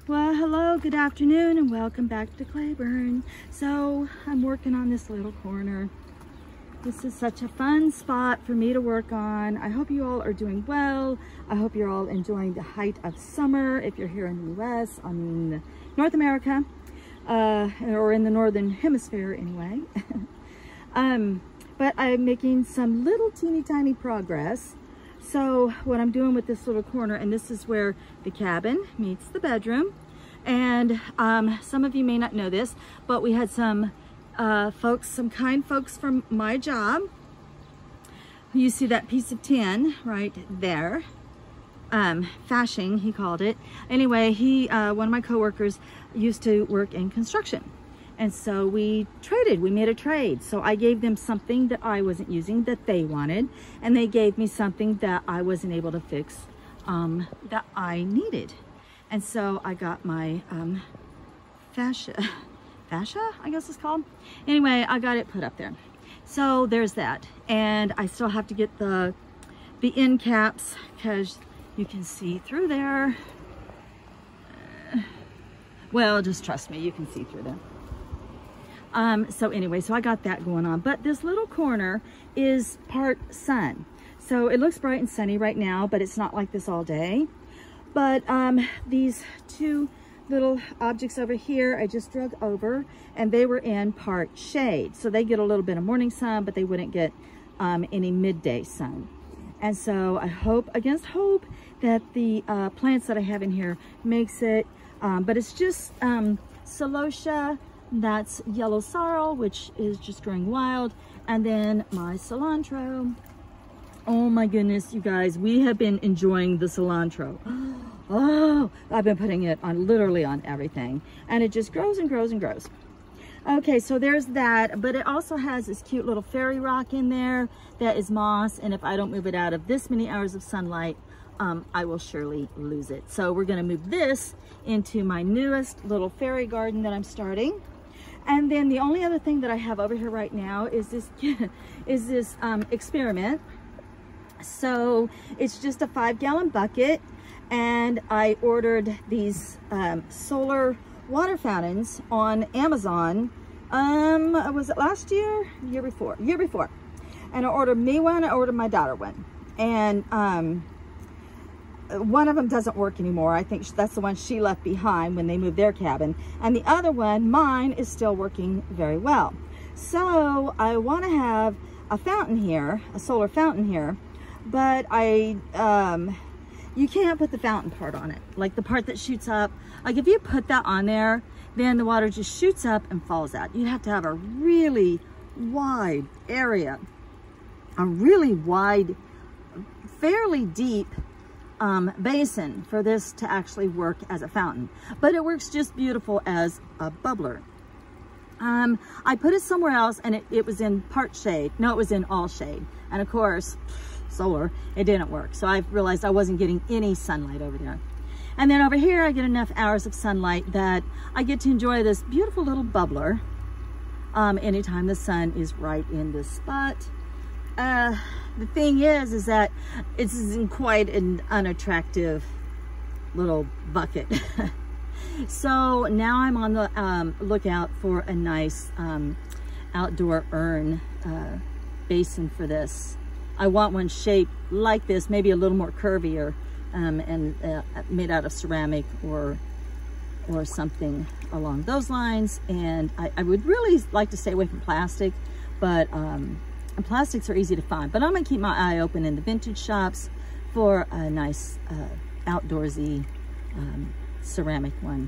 Well, hello, good afternoon, and welcome back to Clayburn. So I'm working on this little corner. This is such a fun spot for me to work on. I hope you all are doing well. I hope you're all enjoying the height of summer if you're here in the US, I mean North America, or in the Northern Hemisphere anyway. But I'm making some little teeny tiny progress. So what I'm doing with this little corner, and this is where the cabin meets the bedroom. And some of you may not know this, but we had some folks, some kind folks from my job. You see that piece of tin right there. Fashing, he called it. Anyway, one of my coworkers used to work in construction. And so we made a trade. So I gave them something that I wasn't using that they wanted, and they gave me something that I wasn't able to fix that I needed. And so I got my fascia, I guess it's called. Anyway, I got it put up there. So there's that. And I still have to get the end caps because you can see through there. Well, just trust me, you can see through there. So anyway, so I got that going on, but this little corner is part sun. So it looks bright and sunny right now, but it's not like this all day. But these two little objects over here, I just drug over, and they were in part shade. So they get a little bit of morning sun, but they wouldn't get any midday sun. And so I hope against hope that the plants that I have in here makes it, but it's just celosia. That's yellow sorrel, which is just growing wild, and then my cilantro. Oh my goodness, you guys, we have been enjoying the cilantro. Oh, I've been putting it on literally on everything, and it just grows and grows and grows. Okay, so there's that, but it also has this cute little fairy rock in there that is moss, and if I don't move it out of this many hours of sunlight, I will surely lose it. So we're gonna move this into my newest little fairy garden that I'm starting. And then the only other thing that I have over here right now is this experiment. So it's just a 5-gallon bucket, and I ordered these solar water fountains on Amazon. Was it last year? Year before. And I ordered me one, I ordered my daughter one. And one of them doesn't work anymore. I think that's the one she left behind when they moved their cabin. And the other one, mine, is still working very well. So I want to have a fountain here, a solar fountain here, but you can't put the fountain part on it. Like the part that shoots up, like if you put that on there, then the water just shoots up and falls out. You'd have to have a really wide area, a really wide, fairly deep basin for this to actually work as a fountain, but it works just beautiful as a bubbler. I put it somewhere else, and it was in part shade. No, it was in all shade, and of course solar, it didn't work. So I realized I wasn't getting any sunlight over there. And then over here I get enough hours of sunlight that I get to enjoy this beautiful little bubbler anytime the sun is right in this spot. The thing is that it's in quite an unattractive little bucket. So now I'm on the lookout for a nice outdoor urn basin for this. I want one shaped like this, maybe a little more curvier, and made out of ceramic or something along those lines. And I would really like to stay away from plastic, but and plastics are easy to find, but I'm gonna keep my eye open in the vintage shops for a nice outdoorsy ceramic one.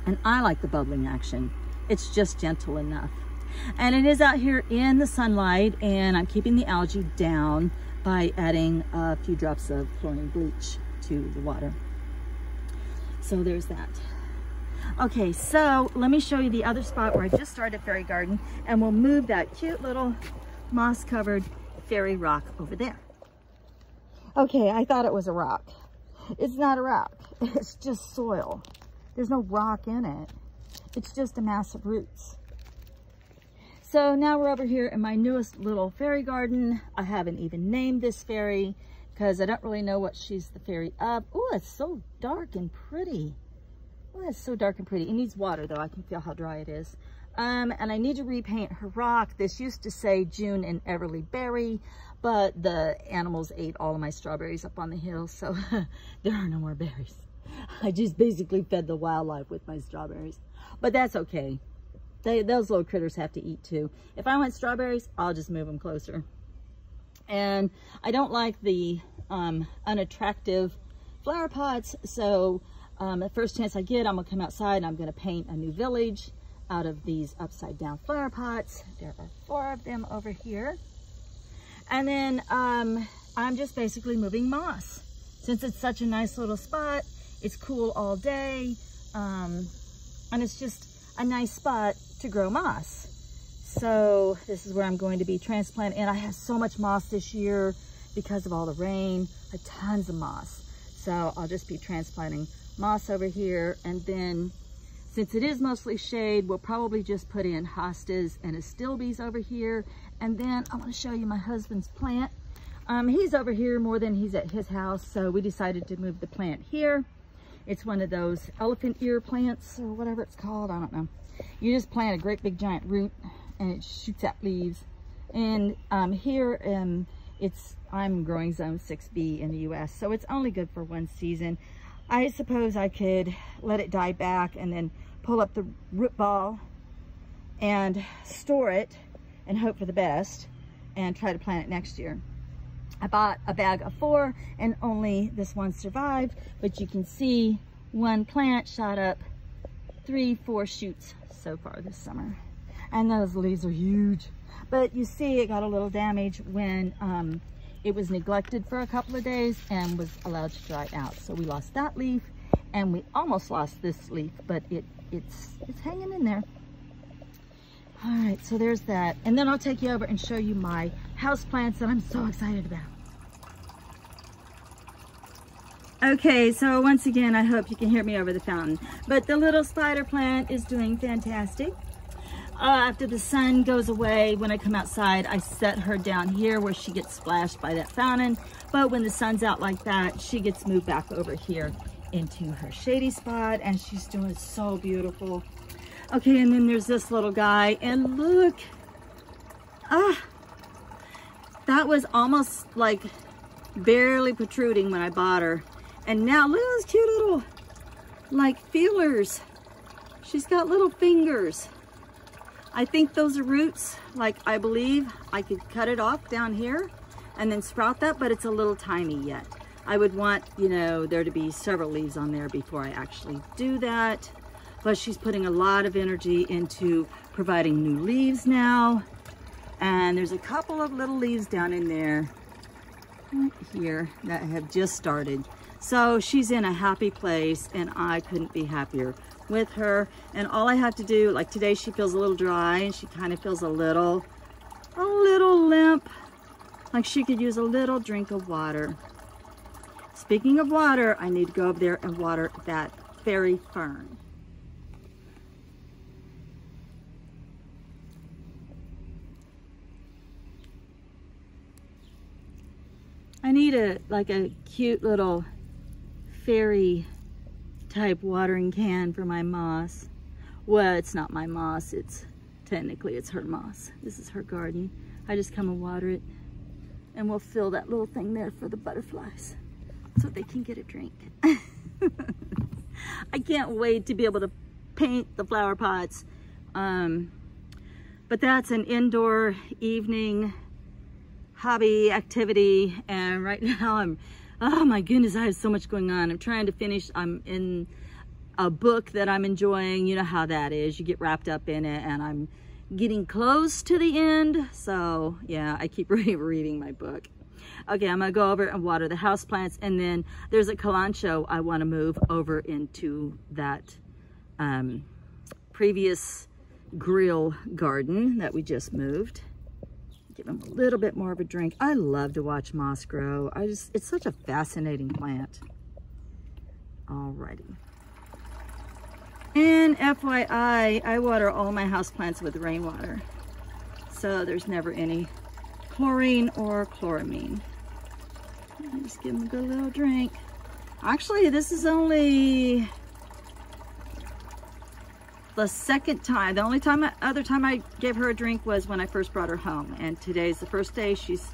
And I like the bubbling action. It's just gentle enough. And it is out here in the sunlight, and I'm keeping the algae down by adding a few drops of chlorine bleach to the water. So there's that. Okay, so let me show you the other spot where I just started fairy garden, and we'll move that cute little moss-covered fairy rock over there. Okay, I thought it was a rock. It's not a rock. It's just soil. There's no rock in it. It's just a mass of roots. So now we're over here in my newest little fairy garden. I haven't even named this fairy because I don't really know what she's the fairy of. Oh, it's so dark and pretty. Oh, that's so dark and pretty. It needs water though. I can feel how dry it is. And I need to repaint her rock. This used to say June and Everly Berry, but the animals ate all of my strawberries up on the hill, so there are no more berries. I just basically fed the wildlife with my strawberries, but that's okay. Those little critters have to eat too. If I want strawberries, I'll just move them closer. And I don't like the unattractive flower pots, so the first chance I get, I'm gonna come outside and I'm gonna paint a new village out of these upside down flower pots. There are 4 of them over here. And then I'm just basically moving moss. Since it's such a nice little spot, it's cool all day, and it's just a nice spot to grow moss. So this is where I'm going to be transplanting. And I have so much moss this year because of all the rain, tons of moss. So I'll just be transplanting moss over here. And then since it is mostly shade, we'll probably just put in hostas and astilbes over here. And then I want to show you my husband's plant. He's over here more than he's at his house. So we decided to move the plant here. It's one of those elephant ear plants or whatever it's called. I don't know. You just plant a great big giant root and it shoots out leaves. And here I'm growing zone 6B in the US, so it's only good for 1 season. I suppose I could let it die back and then pull up the root ball and store it and hope for the best and try to plant it next year. I bought a bag of 4 and only this one survived, but you can see one plant shot up 3-4 shoots so far this summer. And those leaves are huge. But you see it got a little damage when it was neglected for a couple of days and was allowed to dry out. So we lost that leaf and we almost lost this leaf, but it's hanging in there. All right, so there's that. And then I'll take you over and show you my house plants that I'm so excited about. Okay, so once again, I hope you can hear me over the fountain. But the little spider plant is doing fantastic. After the sun goes away, when I come outside, I set her down here where she gets splashed by that fountain. But when the sun's out like that, she gets moved back over here into her shady spot, and she's doing so beautiful. Okay, and then there's this little guy, and look, that was almost like barely protruding when I bought her. And now look at those cute little, like, feelers. She's got little fingers. I think those are roots. Like, I believe I could cut it off down here and then sprout that, but it's a little tiny yet. I would want, you know, there to be several leaves on there before I actually do that. But she's putting a lot of energy into providing new leaves now. And there's a couple of little leaves down in there right here that have just started. So she's in a happy place, and I couldn't be happier with her. And all I have to do, like today she feels a little dry and she kind of feels a little limp, like she could use a little drink of water. Speaking of water, I need to go over there and water that fairy fern. I need a cute little fairy type watering can for my moss. Well, it's not my moss, technically it's her moss. This is her garden. I just come and water it, and we'll fill that little thing there for the butterflies so they can get a drink. I can't wait to be able to paint the flower pots. But that's an indoor evening hobby activity, and right now oh my goodness, I have so much going on. I'm trying to finish, I'm in a book that I'm enjoying. You know how that is, you get wrapped up in it, and I'm getting close to the end. So yeah, I keep reading my book. Okay, I'm gonna go over and water the houseplants, and then there's a kalanchoe I want to move over into that previous grill garden that we just moved. Give them a little bit more of a drink. I love to watch moss grow. It's such a fascinating plant. Alrighty. And FYI, I water all my houseplants with rainwater. So there's never any chlorine or chloramine. Just give them a good little drink. Actually, this is only the second time. The only other time I gave her a drink was when I first brought her home. And today's the first day she's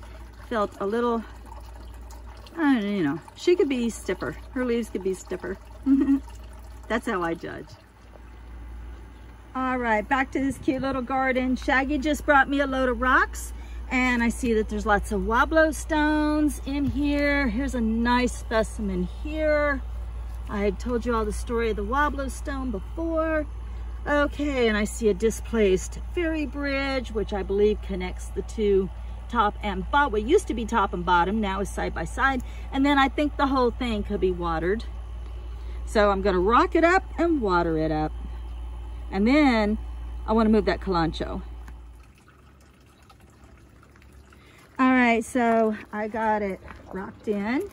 felt a little, you know, she could be stiffer. Her leaves could be stiffer. That's how I judge. All right, back to this cute little garden. Shaggy just brought me a load of rocks, and I see that there's lots of Wobblo stones in here. Here's a nice specimen here. I told you all the story of the Wobblo stone before. Okay, and I see a displaced ferry bridge, which I believe connects the two top and bottom. What used to be top and bottom now is side by side. And then I think the whole thing could be watered. So I'm gonna rock it up and water it up. And then I wanna move that Kalanchoe. All right, so I got it rocked in,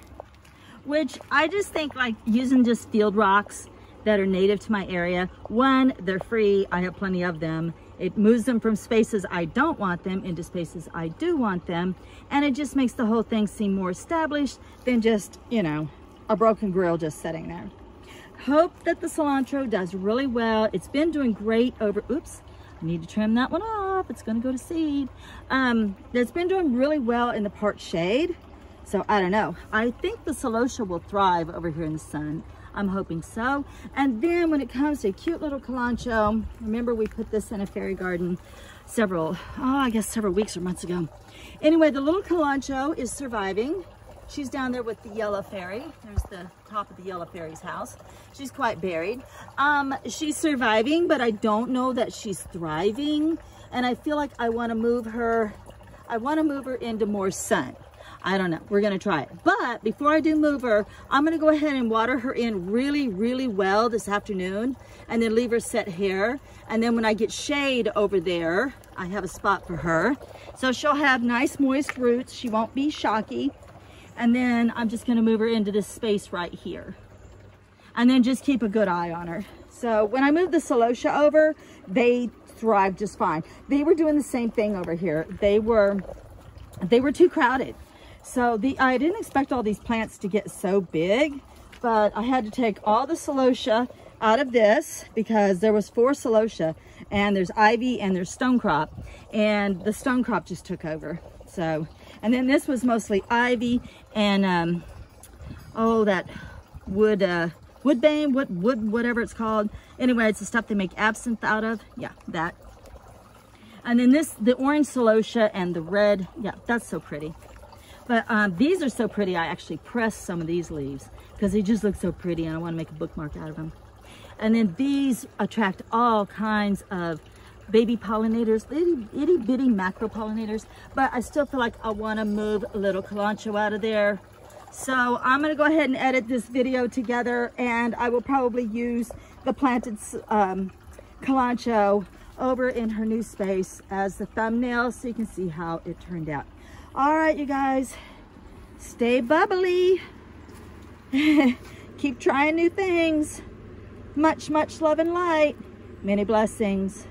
which I just think like using just field rocks that are native to my area. One, they're free, I have plenty of them. It moves them from spaces I don't want them into spaces I do want them. And it just makes the whole thing seem more established than just, you know, a broken grill just sitting there. Hope that the cilantro does really well. It's been doing great over, oops, I need to trim that one off. It's gonna go to seed. It's been doing really well in the part shade. So I don't know. I think the celosia will thrive over here in the sun. I'm hoping so. And then when it comes to a cute little Kalanchoe, remember we put this in a fairy garden several weeks or months ago. Anyway, the little Kalanchoe is surviving. She's down there with the yellow fairy. There's the top of the yellow fairy's house. She's quite buried. She's surviving, but I don't know that she's thriving. And I feel like I want to move her. I want to move her into more sun. I don't know. We're going to try it. But before I do move her, I'm going to go ahead and water her in really, really well this afternoon. And then leave her set here. And then when I get shade over there, I have a spot for her. So she'll have nice moist roots. She won't be shocky. And then I'm just gonna move her into this space right here. And then just keep a good eye on her. So when I moved the celosia over, they thrived just fine. They were doing the same thing over here. They were too crowded. So I didn't expect all these plants to get so big, but I had to take all the celosia out of this because there was 4 celosia, and there's ivy and there's stonecrop, and the stonecrop just took over. So, and then this was mostly ivy and that woodbine, whatever it's called. Anyway, it's the stuff they make absinthe out of. Yeah, that. And then the orange celosia and the red. Yeah, that's so pretty. But these are so pretty. I actually pressed some of these leaves because they just look so pretty, and I want to make a bookmark out of them. And then these attract all kinds of baby pollinators, itty bitty macro pollinators, but I still feel like I want to move a little Kalanchoe out of there. So I'm going to go ahead and edit this video together, and I will probably use the planted Kalanchoe over in her new space as the thumbnail so you can see how it turned out. All right, you guys, stay bubbly. Keep trying new things. Much, much love and light. Many blessings.